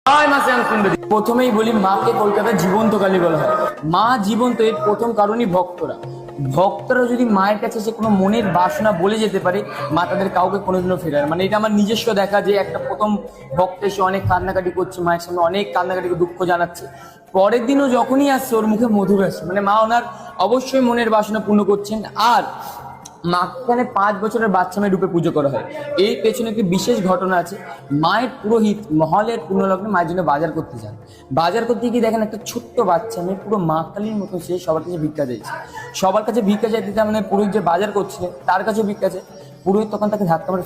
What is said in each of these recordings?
প্রথমেই বলি, মাকে কলকাতার জীবন্ত কালী বলা হয়। মা জীবন্ত এর প্রথম কারণই ভক্তরা যদি মায়ের কাছে সে কোনো মনের বাসনা বলে যেতে পারে, মা তাদের কাউকে কোনোদিনও ফেরায়। মানে এটা আমার নিজস্ব দেখা, যে একটা প্রথম ভক্ত এসে অনেক কান্নাকাটি করছে মায়ের সামনে, অনেক কান্নাকাটি দুঃখ জানাচ্ছে, পরের দিনও যখনই আসছে ওর মুখে মধুর আসছে, মানে মা ওনার অবশ্যই মনের বাসনা পূর্ণ করছেন। আর মাঝখানে 5 বছরের বাচ্চা মেয়ে রূপে পুজো করা হয়। এই পেছনে একটি বিশেষ ঘটনা আছে। মায়ের পুরোহিত মহলের পুণ্যলগ্নে মায়ের জন্য বাজার করতে যান। বাজার করতে গিয়ে দেখেন একটা ছোট্ট বাচ্চা মেয়ে পুরো মা কালীর মতো, সে সবার কাছে ভিক্ষা চাইছে। সবার কাছে ভিক্ষা চাইতে মানে পুরোহিত যে বাজার করছিলেন তার কাছে ভিক্ষা চায়। পুরোহিত তখন তাকে ধাক্কা মারে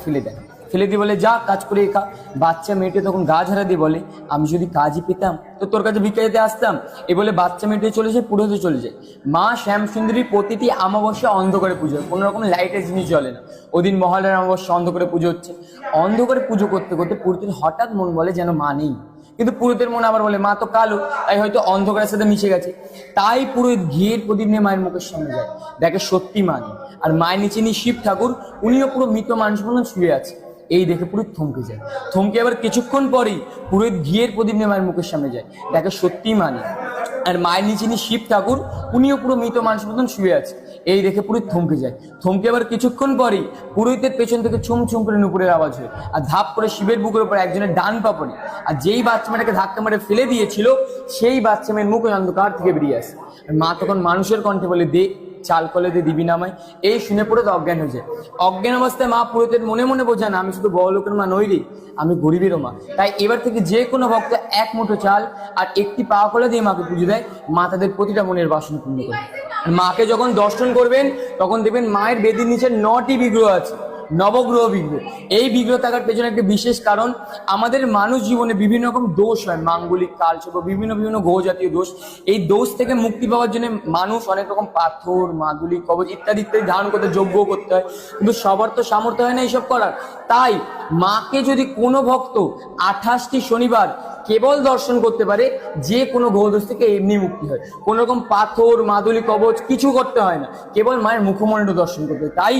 ফেলে দিয়ে বলে, যা কাজ করে খা। বাচ্চা মেয়েটি তখন গা ঝাড়া দিয়ে বলে, আমি যদি কাজই পেতাম তো তোর কাছে ভিক্ষা যেতে আসতাম। এ বলে বাচ্চা মেয়েটি চলে যায়, পুরোহিত চলে যায়। মা শ্যামসুন্দরী প্রতিটি অমাবস্যা অন্ধকারে পুজো হয়, কোনো রকম লাইটের জিনিস জ্বলে না। ওদিন মহালয়ার অমাবস্যা অন্ধকারে পুজো হচ্ছে। অন্ধকারে পুজো করতে করতে পুরোহিতের হঠাৎ মন বলে যেন মা নেই, কিন্তু পুরোহিতের মনে আবার বলে মা তো কালো, তাই হয়তো অন্ধকারের সাথে মিশে গেছে। তাই পুরোহিত ঘিয়ের প্রদীপ নিয়ে মায়ের মুখের সামনে যায়, দেখে সত্যি মা নেই। আর মায়ের নিচে নিয়ে শিব ঠাকুর, উনিও পুরো মৃত মানুষ মতন শুয়ে আছে। এই দেখে পুরোহিত থমকে যায়। থমকে আবার কিছুক্ষণ পরেই পুরোহিত ঘিয়ের প্রদীপ নিয়ে মায়ের মুখের সামনে যায়, দেখে সত্যি মা নেই। আর মায়ের নিচে নিয়ে শিব ঠাকুর, উনিও পুরো মৃত মানুষ মতন শুয়ে আছে। এই দেখে পুরোহিত থমকে যায়। থমকে আবার কিছুক্ষণ পরেই পুরোহিতের পেছন থেকে ছুম ছুম করে নুপুরের আওয়াজ হয়, আর ধাপ করে শিবের বুকের উপর একজনের ডান পা পড়ে। আর যেই বাচ্চা মেয়েটাকে ধাক্কা মেরে ফেলে দিয়েছিল, সেই বাচ্চা মেয়ের মুখ অন্ধকার থেকে বেরিয়ে আসে। আর মা তখন মানুষের কণ্ঠে বলে, দে চাল কলে দিয়ে দিবি নামায়। এই শুনে পড়ে তো অজ্ঞান হয়ে যায়। অজ্ঞান অবস্থায় মা পুরোহিতের মনে মনে বোঝান, আমি শুধু বড় লোকের মা নই রে, আমি গরিবেরও মা। তাই এবার থেকে যে কোনো ভক্ত এক মুঠো চাল আর একটি পা কলে দিয়ে মাকে পুজো দেয়, মা তাদের প্রতিটা মনের বাসনা পূর্ণ করে। মাকে যখন দর্শন করবেন তখন দেখবেন মায়ের বেদির নিচে 9টি বিগ্রহ আছে, নবগ্রহ বিগ্রহ। এই বিগ্রহ থাকার পেছনে একটা বিশেষ কারণ, আমাদের মানুষ জীবনে বিভিন্ন রকম দোষ হয়, মাঙ্গলিক কালচক্র, বিভিন্ন গ্রহ জাতীয় দোষ। এই দোষ থেকে মুক্তি পাওয়ার জন্য মানুষ অনেক রকম পাথর, মাদুলি, কবচ ইত্যাদি ইত্যাদি ধারণ করতে, যজ্ঞ করতে হয়, কিন্তু সবার তো সামর্থ্য হয় না এইসব করার। তাই মাকে যদি কোনো ভক্ত 28টি শনিবার কেবল দর্শন করতে পারে, যে কোনো গ্রহদোষ থেকে এমনি মুক্তি হয়। কোন রকম পাথর, মাদুলি, কবচ কিছু করতে হয় না, কেবল মায়ের মুখমণ্ডল দর্শন করতে হয়। তাই